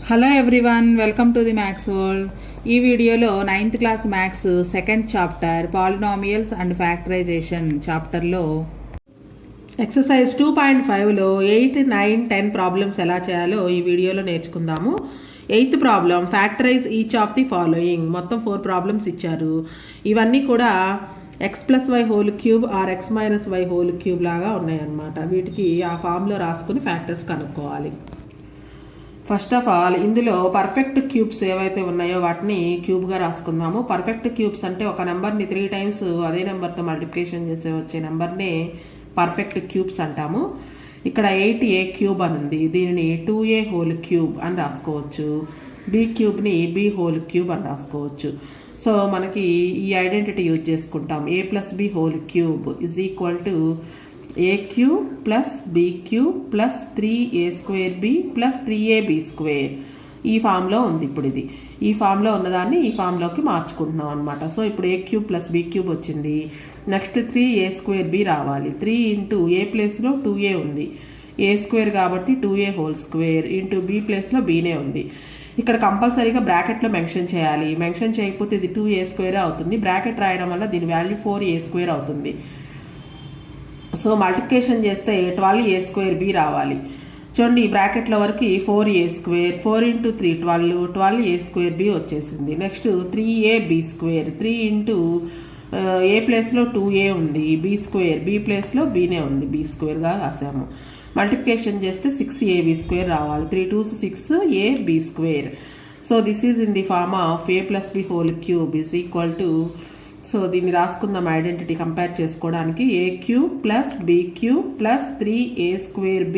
Hello everyone, welcome to the maths world. ఈ వీడియోలో 9th class maths second chapter polynomials and factorisation చాప్టర్లో exercise 2.5లో 8, 9, 10 problems ఎలా చేయాలో ఈ వీడియోలో నేర్చుకుందాము. 8th problem, factorise each of the following. మొత్తం 4 ప్రాబ్లమ్స్ ఇచ్చారు. ఇవన్నీ కూడా x+y³ ఆర్ x-y³ లాగా ఉన్నాయన్నమాట. వీటికి ఆ ఫామ్లో రాసుకుని ఫ్యాక్టర్స్ కనుక్కోవాలి. ఫస్ట్ ఆఫ్ ఆల్ ఇందులో పర్ఫెక్ట్ క్యూబ్స్ ఏవైతే ఉన్నాయో వాటిని క్యూబ్గా రాసుకుందాము. పర్ఫెక్ట్ క్యూబ్స్ అంటే ఒక నెంబర్ని 3 టైమ్స్ అదే నెంబర్తో మల్టిప్లికేషన్ చేస్తే వచ్చే నెంబర్నే పర్ఫెక్ట్ క్యూబ్స్ అంటాము. ఇక్కడ 8a³ అని ఉంది. దీనిని 2a³ అని రాసుకోవచ్చు. b³ b³ అని రాసుకోవచ్చు. సో మనకి ఈ ఐడెంటిటీ యూజ్ చేసుకుంటాం. a+b³ is equal to a³ plus b³ plus 3a² b plus 3ab². ఈ ఫామ్లో ఉంది. ఇప్పుడు ఈ ఫామ్లో ఉన్నదాన్ని ఈ ఫామ్లోకి మార్చుకుంటున్నాం అనమాట. సో ఇప్పుడు a³ ప్లస్ b³ వచ్చింది. నెక్స్ట్ 3a² b రావాలి. 3 ఇంటూ a ప్లేస్లో 2a ఉంది. a² కాబట్టి 2a² ఇంటూ b ప్లేస్లో bనే ఉంది. ఇక్కడ కంపల్సరీగా బ్రాకెట్లో మెన్షన్ చేయాలి. మెన్షన్ చేయకపోతే ఇది 2a² అవుతుంది. బ్రాకెట్ రాయడం వల్ల దీని వాల్యూ 4a² అవుతుంది. సో మల్టిప్లికేషన్ చేస్తే 12a² b రావాలి. చూడండి, ఈ బ్రాకెట్ల వరకు 4a², 4 ఇంటూ 3 12a² b వచ్చేసింది. నెక్స్ట్ 3ab², 3 ఇంటూ a ప్లేస్లో 2a ఉంది, b ప్లేస్లో bనే ఉంది, b²గా రాసాము. మల్టిప్లికేషన్ చేస్తే 6ab² రావాలి. 3 2 6 ab². So this is in the form of a+b³ is equal to, so దీన్ని రాసుకుందాం ఐడెంటిటీ కంపేర్ చేసుకోవడానికి. a³ plus b³ plus 3a² b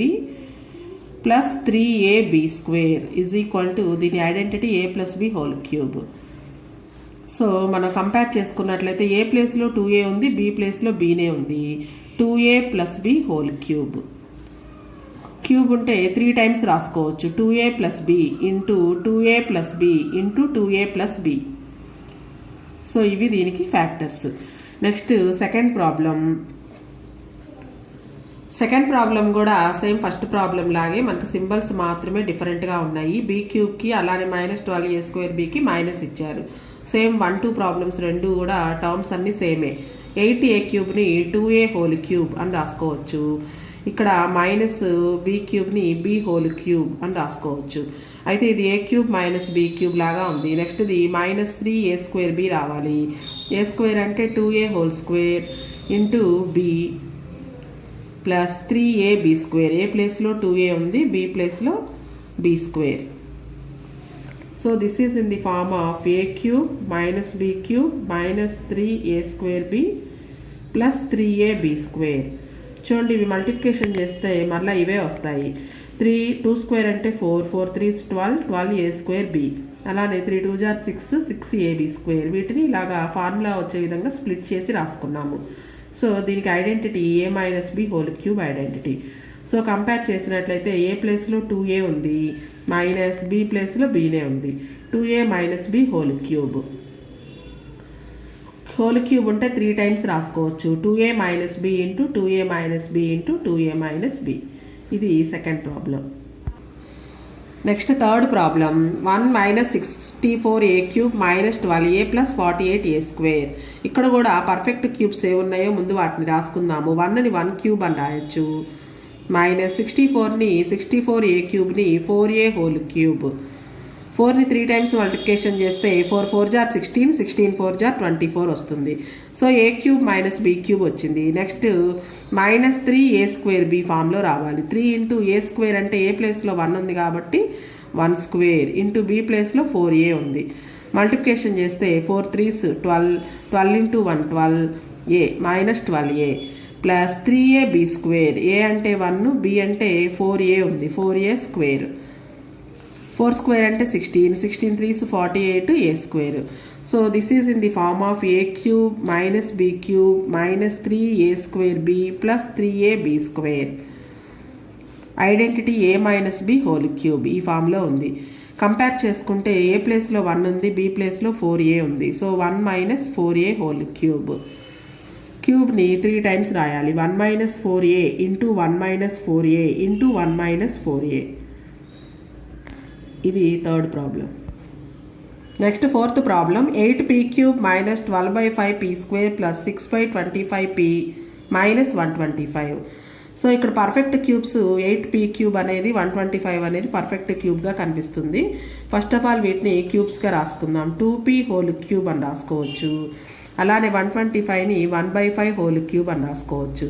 plus 3ab² is equal to దీని ఐడెంటిటీ a+b³. సో మనం compare చేసుకున్నట్లయితే a ప్లేస్లో 2a ఉంది, b ప్లేస్లో bనే ఉంది. 2a ప్లస్ b³ క్యూబ్ ఉంటే 3 టైమ్స్ రాసుకోవచ్చు. 2a plus b into 2a plus b into 2a plus b. So ఇవి దీనికి ఫ్యాక్టర్స్. నెక్స్ట్ సెకండ్ ప్రాబ్లం కూడా సేమ్ ఫస్ట్ ప్రాబ్లం లాగే మనకి సింబల్స్ మాత్రమే డిఫరెంట్గా ఉన్నాయి. b³ అలానే -12a² bకి మైనస్ ఇచ్చారు. సేమ్ 1, 2 ప్రాబ్లమ్స్ రెండు కూడా టర్మ్స్ అన్నీ సేమే. 8a³ 2a³ అని రాసుకోవచ్చు. ఇక్కడ -b³ b³ అని రాసుకోవచ్చు. అయితే ఇది a³ b³ లాగా ఉంది. నెక్స్ట్ ఇది -3a² b రావాలి. a² అంటే 2a² into b plus 3ab². ఏ ప్లేస్లో 2a ఉంది, b ప్లేస్లో b². So this is in the form of a³ b³ -3a² b plus 3ab². చూడండి, ఇవి మల్టిప్లికేషన్ చేస్తే మళ్ళీ ఇవే వస్తాయి. 2² అంటే 4, 4 3 12, 12a² b. అలానే 3 2 6, 6ab². వీటిని ఇలాగా ఫార్ములా వచ్చే విధంగా స్ప్లిట్ చేసి రాసుకున్నాము. సో దీనికి identity a-b³ identity. So compare చేసినట్లయితే a ప్లేస్లో 2a ఉంది, మైనస్ b ప్లేస్లో bనే ఉంది. 2a b³ ఉంటే 3 టైమ్స్ రాసుకోవచ్చు. 2a b into 2a b into 2a b. ఇది second problem. Next third problem, 1 64a³ -12a plus 48a². ఇక్కడ కూడా పర్ఫెక్ట్ క్యూబ్స్ ఏ ఉన్నాయో ముందు వాటిని రాసుకుందాము. 1ని 1³ అని రాయొచ్చు. -64ని 64a³ 4a³. 4ని 3 టైమ్స్ మల్టిప్లికేషన్ చేస్తే 4 4 16, 16 4 24 వస్తుంది. సో a³ b³ వచ్చింది. నెక్స్ట్ -3a² b ఫామ్లో రావాలి. 3 ఇంటూ a² అంటే a ప్లేస్లో 1 ఉంది కాబట్టి 1² ఇంటూ b ప్లేస్లో 4a ఉంది. మల్టిప్లికేషన్ చేస్తే 4 3s 12, 12 into 1 12a -12a plus 3ab². a అంటే 1, b అంటే 4a ఉంది, 4a². 4² అంటే 16, 16 3s 48 a². So this is in the form of a³ b³ -3a² b plus 3ab². Identity a-b³. ఈ ఫామ్లో ఉంది. కంపేర్ చేసుకుంటే a ప్లేస్లో 1 ఉంది, b ప్లేస్లో 4a ఉంది. సో 1 4a³ క్యూబ్ని 3 టైమ్స్ రాయాలి. 1 4a into 1 4a into 1 4a. ఇది third problem. Next fourth problem 8p³ minus 12/5p² plus 6/25p minus 125. So ఇక్కడ పర్ఫెక్ట్ క్యూబ్స్ 8p³ అనేది 125 అనేది పర్ఫెక్ట్ క్యూబ్గా కనిపిస్తుంది. ఫస్ట్ ఆఫ్ ఆల్ వీటిని క్యూబ్స్గా రాసుకుందాం. 2p³ అని రాసుకోవచ్చు. అలానే 125ని 1/5 అని రాసుకోవచ్చు.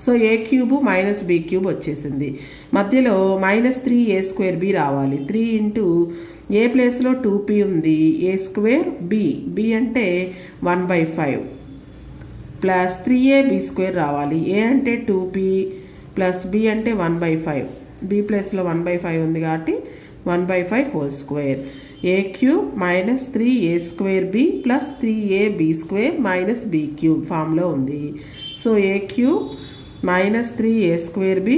సో a³ మైనస్ b³ వచ్చేసింది. మధ్యలో -3a²b రావాలి. 3 ఇంటూ ఏ ప్లేస్లో 2p ఉంది, a²b అంటే 1/5 ప్లస్ 3ab² రావాలి. a అంటే 2p ప్లస్ b అంటే 1/5, b ప్లేస్లో 1/5 ఉంది కాబట్టి 1/5 a³ minus 3a²b plus 3ab² minus b³ ఫామ్లో ఉంది. So a³ minus 3a²b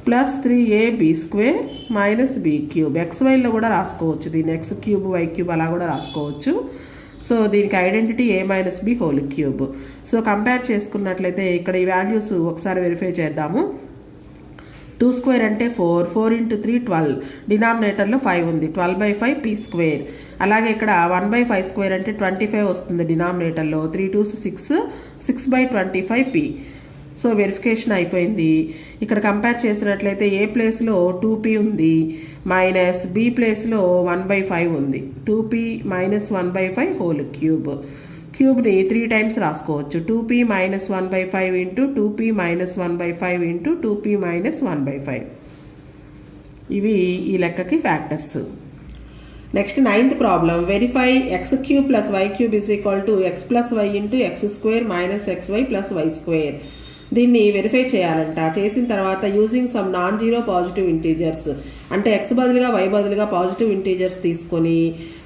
plus 3ab² minus b³ XYలో కూడా రాసుకోవచ్చు. దీన్ని x³ y³ అలా కూడా రాసుకోవచ్చు. సో దీనికి identity a minus b3. So compare చేసుకున్నట్లయితే ఇక్కడ ఈ వాల్యూస్ ఒకసారి వెరిఫై చేద్దాము. 2² అంటే 4, 4 ఇంటూ 3 12, డినామినేటర్లో 5 ఉంది, 12/5p². అలాగే ఇక్కడ 1/5² అంటే 25 వస్తుంది డినామినేటర్లో, 3 2s 6, 6/25p. సో వెరిఫికేషన్ అయిపోయింది. ఇక్కడ కంపేర్ చేసినట్లయితే ఏ ప్లేస్లో 2p ఉంది మైనస్ b ప్లేస్లో 1/5 ఉంది. 2p మైనస్ 1/5 క్యూబ్ని 3 టైమ్స్ రాసుకోవచ్చు. 2p minus 1/5 into 2p minus 1/5 into 2p minus 1/5. ఇవి ఈ లెక్కకి factors. Next 9th problem. Verify x³ plus y³ is equal to x plus y into x² minus xy plus y². దీన్ని verify చేయాలంట. చేసిన తర్వాత using some non zero positive integers, అంటే x బదులుగా y బదులుగా పాజిటివ్ ఇంటీజర్స్ తీసుకొని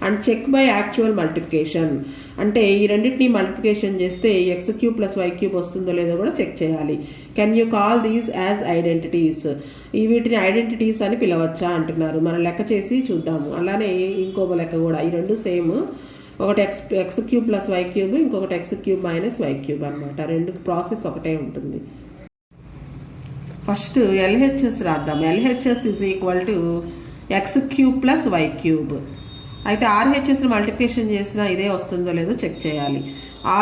and check by actual multiplication, అంటే ఈ రెండింటిని మల్టిప్లికేషన్ చేస్తే x³ ప్లస్ y³ వస్తుందో లేదో కూడా చెక్ చేయాలి. Can you call these as identities? ఈ వీటిని ఐడెంటిటీస్ అని పిలవచ్చా అంటున్నారు. మనం లెక్క చేసి చూద్దాము. అలానే ఇంకో లెక్క కూడా, ఈ రెండు సేమ్. ఒకటి x³ ప్లస్ y³ ఇంకొకటి x³ మైనస్ y³ అనమాట. రెండు ప్రాసెస్ ఒకటే ఉంటుంది. ఫస్ట్ LHS రాద్దాం. LHS is equal to x³ plus y³. అయితే RHS మల్టిప్లికేషన్ చేసినా ఇదే వస్తుందో లేదో చెక్ చేయాలి.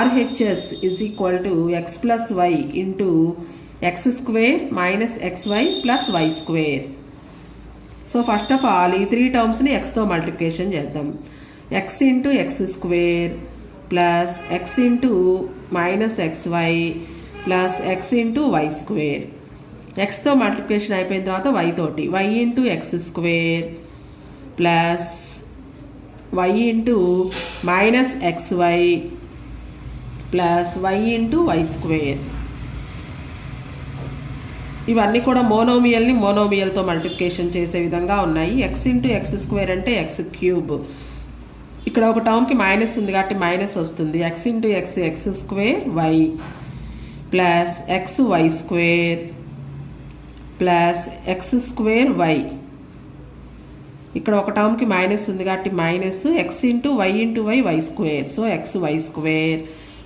RHS is equal to x plus y into x² minus xy plus y². So first of all ఈ 3 టర్మ్స్ని xతో మల్టిప్లికేషన్ చేద్దాం. x into x² plus x into minus xy plus x into y². xతో multiplication అయిపోయిన తర్వాత y తోటి y into x² plus y into minus xy plus y into y². ఇవన్నీ కూడా మోనోమియల్తో మల్టిప్లికేషన్ చేసే విధంగా ఉన్నాయి. x ఇంటూ x² అంటే x³. ఇక్కడ ఒక టర్మ్కి మైనస్ ఉంది కాబట్టి మైనస్ వస్తుంది. x into x² y plus xy² plus x² y. ఇక్కడ ఒక టర్మ్కి మైనస్ ఉంది కాబట్టి minus x into y into y² so xy²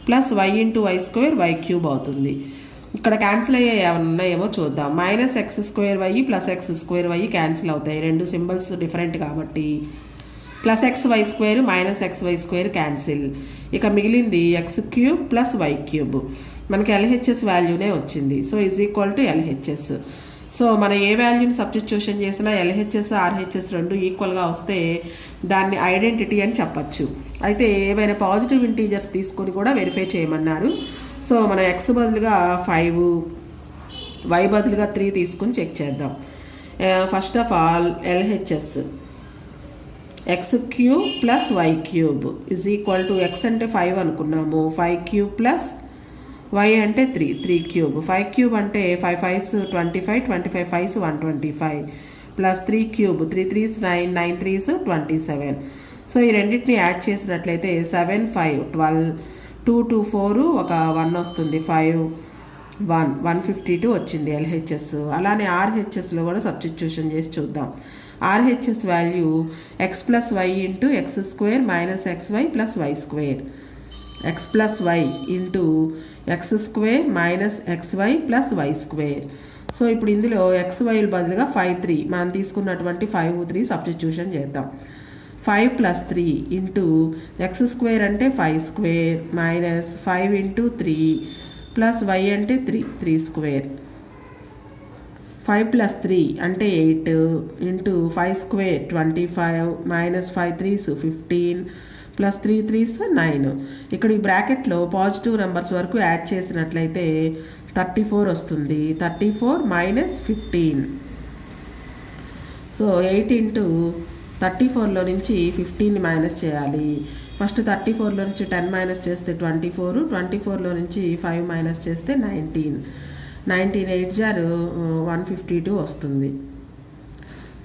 plus y into y² y³ అవుతుంది. ఇక్కడ క్యాన్సిల్ అయ్యే ఏమైనా ఉన్నాయేమో చూద్దాం. Minus x² plus x² cancel అవుతాయి, రెండు సింబల్స్ డిఫరెంట్ కాబట్టి. Plus xy² minus xy² cancel. ఇక మిగిలింది x³ ప్లస్ y³. మనకి LHS వాల్యూనే వచ్చింది. So is equal to LHS. So మనం ఏ వాల్యూని సబ్స్టిట్యూషన్ చేసినా LHS RHS రెండు ఈక్వల్గా వస్తే దాన్ని ఐడెంటిటీ అని చెప్పచ్చు. అయితే ఏవైనా పాజిటివ్ ఇంటీజర్స్ తీసుకొని కూడా వెరిఫై చేయమన్నారు. సో మనం x బదులుగా 5, y బదులుగా 3 తీసుకుని చెక్ చేద్దాం. First of all LHS x³ plus y³ is equal to x అంటే 5 అనుకున్నాము, 5³ ప్లస్ y అంటే 3, 3³ 5³ అంటే 5 5s 25, 25 5s 125 plus 3³ 3 3s 9, 9 3s 27. So ఈ రెండింటిని యాడ్ చేసినట్లయితే 7 5 12, 2 2 4 ఒక 1 వస్తుంది, 5 1 152 వచ్చింది LHS. అలానే RHSలో కూడా సబ్స్టిట్యూషన్ చేసి చూద్దాం. RHS value x plus y into x² minus xy plus y². x plus y into x² minus xy plus y². So ఇప్పుడు ఇందులో XYల బదులుగా 5 3 మనం తీసుకున్నటువంటి 5 3 సబ్స్టిట్యూషన్ చేద్దాం. 5 + 3 ఇంటూ x² అంటే 5 square minus 5 into 3 plus y అంటే 3 5 + 3 అంటే 8 into 5² 25 minus 5 3s 15 plus 3 3s 9. ఇక్కడ ఈ బ్రాకెట్లో పాజిటివ్ నెంబర్స్ వరకు యాడ్ చేసినట్లయితే 34 వస్తుంది. 34 మైనస్ 15. సో 8 ఇంటూ 34లో నుంచి 15ని మైనస్ చేయాలి. ఫస్ట్ 34లో నుంచి 10 మైనస్ చేస్తే 24, 24లో నుంచి 5 మైనస్ చేస్తే 19. 8 జార్ 152 వస్తుంది.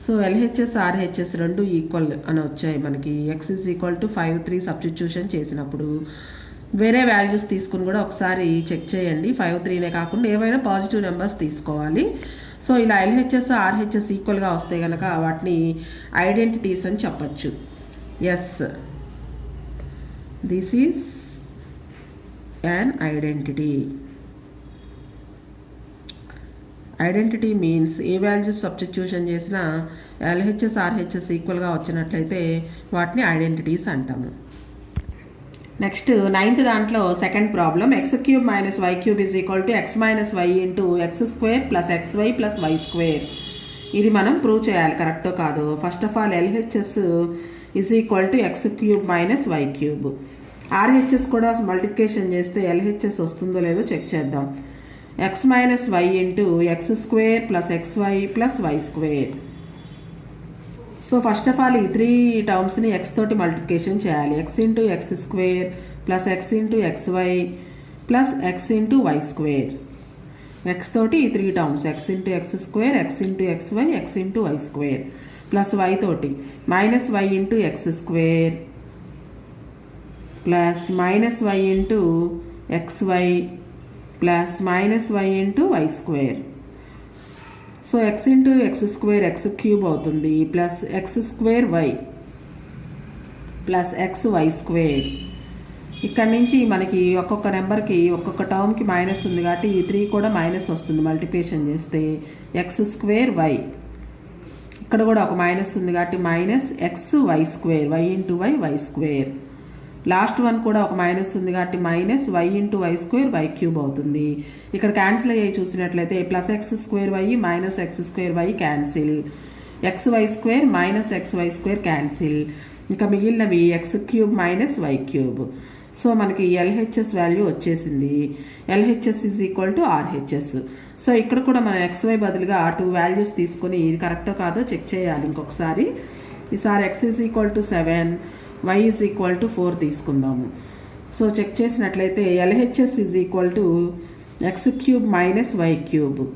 సో LHS RHS రెండు ఈక్వల్ అని వచ్చాయి మనకి. x = 5 3 సబ్స్టిట్యూషన్ చేసినప్పుడు వేరే వాల్యూస్ తీసుకుని కూడా ఒకసారి చెక్ చేయండి. 5 3నే కాకుండా ఏవైనా పాజిటివ్ నెంబర్స్ తీసుకోవాలి. సో ఇలా LHS RHS ఈక్వల్గా వస్తే కనుక వాటిని ఐడెంటిటీస్ అని చెప్పచ్చు. Yes, this is an identity. Identity means ఏ వాల్యూస్ సబ్స్టిట్యూషన్ చేసినా LHS RHS ఈక్వల్గా వచ్చినట్లయితే వాటిని ఐడెంటిటీస్ అంటాము. నెక్స్ట్ 9th దాంట్లో second problem x³ - y³ = x - y into x² + xy + y². ఇది మనం ప్రూవ్ చేయాలి కరెక్టో కాదు. First of all LHS = x³ - y³. RHS కూడా మల్టిప్లికేషన్ చేస్తే LHS వస్తుందో లేదో చెక్ చేద్దాం. x - y into x² + xy + y². So first of all ఈ 3 టర్మ్స్ని x తోటి మల్టిప్లికేషన్ చేయాలి. x into x² plus x into xy plus x into y². x తోటి ఈ 3 terms x into x², x into xy, x into y² plus y తోటి minus y into x² plus minus y into xy plus minus y into y². So x into x² x³ అవుతుంది plus x²y plus xy². ఇక్కడ నుంచి మనకి ఒక్కొక్క నెంబర్కి ఒక్కొక్క టర్మ్కి minus ఉంది కాబట్టి ఈ 3 కూడా మైనస్ వస్తుంది మల్టిప్లికేషన్ చేస్తే. x²y ఇక్కడ కూడా ఒక మైనస్ ఉంది కాబట్టి minus xy², y into y y². Last one కూడా ఒక మైనస్ ఉంది కాబట్టి minus y into y² y³ అవుతుంది. ఇక్కడ క్యాన్సిల్ అయ్యి చూసినట్లయితే plus x²y minus x²y cancel, xy² minus xy² cancel. ఇంకా మిగిలినవి x³ మైనస్ y³. సో మనకి LHS వాల్యూ వచ్చేసింది. LHS = RHS. సో ఇక్కడ కూడా మనం xy బదులుగా 2 వాల్యూస్ తీసుకొని ఇది కరెక్టో కాదో చెక్ చేయాలి ఇంకొకసారి. ఈసారి x = 7, y = 4 తీసుకుందాము. సో చెక్ చేసినట్లయితే LHS = x³ minus y³.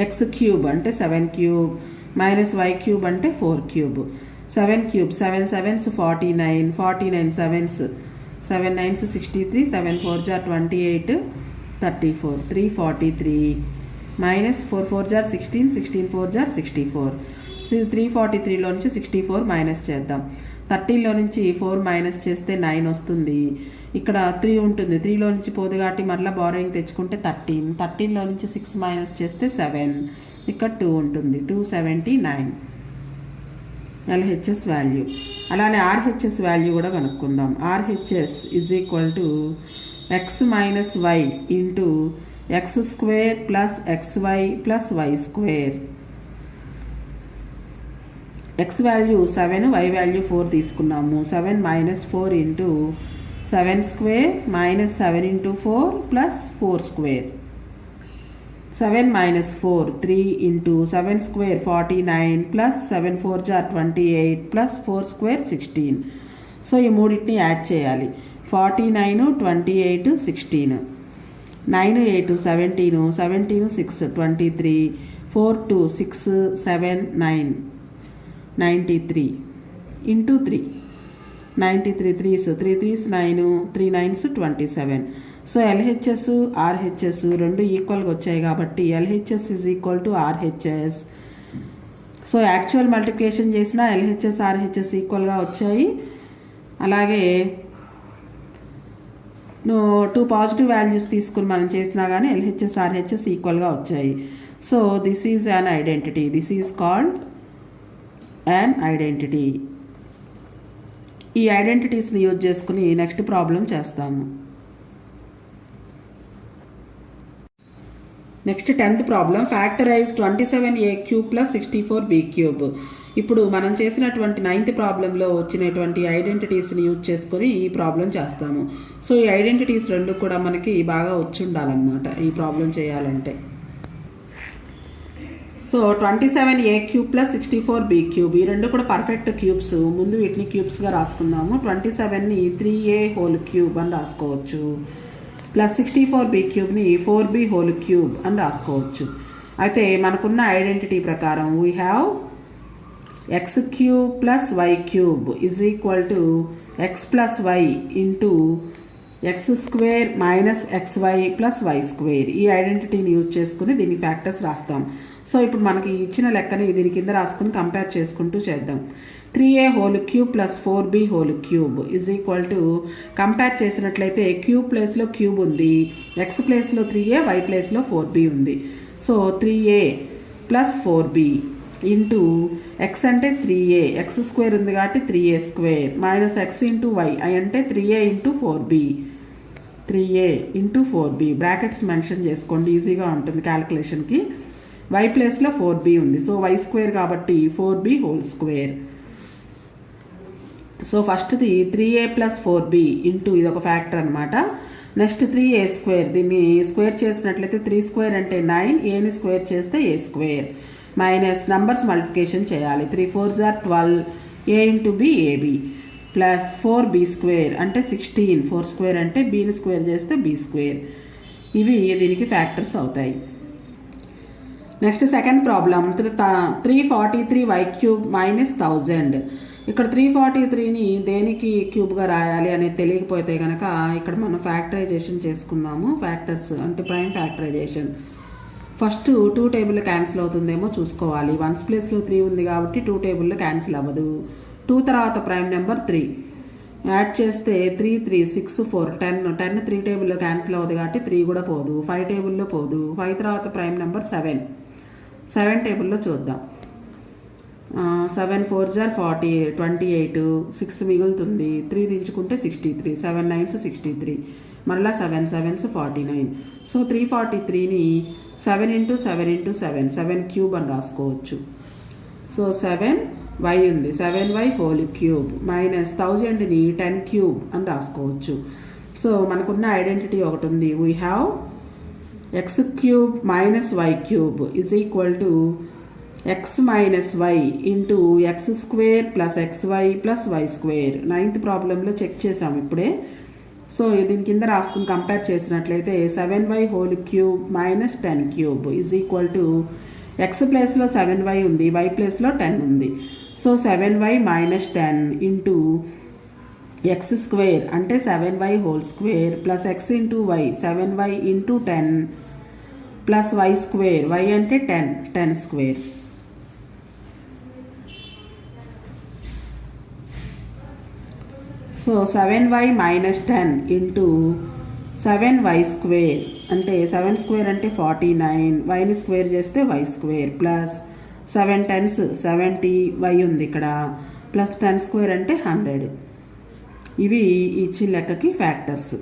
x³ అంటే 7³ మైనస్ y³ అంటే 4³ 7³ 7 7s 49, 49 7s 7 9s 63, 7 4s 28, 34, 343 minus 4 4s 16, 16 4s 64. So 343లో నుంచి 64 మైనస్ చేద్దాం. 13లో నుంచి 4 మైనస్ చేస్తే 9 వస్తుంది. ఇక్కడ 3 ఉంటుంది, 3లో నుంచి పోదు కాబట్టి మరలా బారోయింగ్ తెచ్చుకుంటే 13, 13లో నుంచి 6 మైనస్ చేస్తే 7, ఇక్కడ 2 ఉంటుంది, 279 LHS వాల్యూ. అలానే RHS వాల్యూ కూడా కనుక్కుందాం. RHS = x - y into x² plus xy plus y². x value 7, y value 4 తీసుకున్నాము. 7 - 4 into 7² minus 7 into 4 plus 4². 7 - 4 3 into 7² 49 plus 7 4s 28 plus 4² 16. So ఈ మూడింటిని యాడ్ చేయాలి. 49 28 16, 9 8 17, 17 6 23, 4 2 6 7 9 93 into 3 93 3s 3 3s 9, 3 9s 27. So LHS RHS రెండు ఈక్వల్గా వచ్చాయి కాబట్టి LHS = RHS. So actual multiplication చేసిన LHS RHS ఈక్వల్గా వచ్చాయి. అలాగే టూ పాజిటివ్ వాల్యూస్ తీసుకుని మనం చేసినా కానీ ఎల్హెచ్ఎస్ ఆర్హెచ్ఎస్ ఈక్వల్గా వచ్చాయి. So this is an identity. This is called an identity. ఈ ఐడెంటిటీస్ని యూజ్ చేసుకుని నెక్స్ట్ ప్రాబ్లం చేస్తాము. Next 10th problem, factorise 27a³ + 64b³. ఇప్పుడు మనం చేసినటువంటి 9th ప్రాబ్లంలో వచ్చినటువంటి ఐడెంటిటీస్ని యూజ్ చేసుకొని ఈ ప్రాబ్లం చేస్తాము. సో ఈ ఐడెంటిటీస్ రెండు కూడా మనకి బాగా వచ్చి ఉండాలన్నమాట ఈ ప్రాబ్లం చేయాలంటే. సో 27a³ + 64b³ ఈ రెండు కూడా పర్ఫెక్ట్ క్యూబ్స్. ముందు వీటిని క్యూబ్స్గా రాసుకుందాము. 27ని 3a³ అని రాసుకోవచ్చు, ప్లస్ 64b³ 4b³ అని రాసుకోవచ్చు. అయితే మనకున్న ఐడెంటిటీ ప్రకారం we have x³ + y³ is equal to x + y into x² - xy + y². ఈ ఐడెంటిటీని యూజ్ చేసుకుని దీని ఫ్యాక్టర్స్ రాస్తాం. సో ఇప్పుడు మనకి ఇచ్చిన లెక్కని దీని కింద రాసుకుని కంపేర్ చేసుకుంటూ చేద్దాం. 3a³ + 4b³ is equal to, compare చేసినట్లయితే క్యూబ్ ప్లేస్లో క్యూబ్ ఉంది, x ప్లేస్లో 3a, y ప్లేస్లో 4b ఉంది. So 3a + 4b into x అంటే 3a, x² ఉంది కాబట్టి 3a² minus x into y అంటే 3a into 4b, 3a into 4b brackets mention చేసుకోండి, ఈజీగా ఉంటుంది క్యాలిక్యులేషన్కి. y ప్లేస్లో 4b ఉంది, సో y² కాబట్టి 4b². సో ఫస్ట్ది 3a + 4b ఇంటూ ఇది ఒక ఫ్యాక్టర్ అనమాట. నెక్స్ట్ 3a², దీన్ని స్క్వేర్ చేసినట్లయితే 3² అంటే 9, ఏని స్క్వేర్ చేస్తే a² మైనస్ నంబర్స్ మల్టిప్లికేషన్ చేయాలి. 3 4s are 12, a into b ab plus 4b² అంటే 16, 4² అంటే bని స్క్వేర్ చేస్తే b². ఇవి దీనికి ఫ్యాక్టర్స్ అవుతాయి. Next second problem, 343y³ - 1000. ఇక్కడ 343ని దేనికి క్యూబ్గా రాయాలి అనేది తెలియకపోతే కనుక ఇక్కడ మనం ఫ్యాక్టరైజేషన్ చేసుకుందాము. ఫ్యాక్టర్స్ అంటే ప్రైమ్ ఫ్యాక్టరైజేషన్. ఫస్ట్ 2 టేబుల్లో క్యాన్సిల్ అవుతుందేమో చూసుకోవాలి. 1s ప్లేస్లో 3 ఉంది కాబట్టి 2 టేబుల్లో క్యాన్సిల్ అవ్వదు. 2 తర్వాత ప్రైమ్ నెంబర్ 3 యాడ్ చేస్తే 3 3 6 4 10 3 టేబుల్లో క్యాన్సిల్ అవ్వదు కాబట్టి 3 కూడా పోదు. 5 టేబుల్లో పోదు. 5 తర్వాత ప్రైమ్ నెంబర్ 7 టేబుల్లో చూద్దాం. 7 4s are 40, 28, 6 మిగులుతుంది. 3 దించుకుంటే 63, 7 9s 63, మరలా 7 7s 49. సో 343ని 7 × 7 × 7 7³ అని రాసుకోవచ్చు. సో 7y ఉంది, 7y³ మైనస్ 1000ని 10³ అని రాసుకోవచ్చు. సో మనకున్న ఐడెంటిటీ ఒకటి ఉంది. We have x³ - y³ is equal to x - y into x² + xy + y². 9th ప్రాబ్లంలో చెక్ చేసాము ఇప్పుడే. సో దీని కింద రాసుకుని కంపేర్ చేసినట్లయితే 7y³ - 10³ is equal to, x ప్లేస్లో 7y ఉంది, y ప్లేస్లో 10 ఉంది. సో 7y - 10 ఇంటూ x² అంటే 7y² plus x into y 7y into 10 plus y², y అంటే 10² సో 7y - 10 ఇంటూ 7y² అంటే 7² అంటే 49, వైని స్క్వేర్ చేస్తే y² ప్లస్ 7 10s 70, y ఉంది ఇక్కడ, ప్లస్ 10² అంటే 100. ఇవి ఇచ్చిన లెక్కకి ఫ్యాక్టర్స్.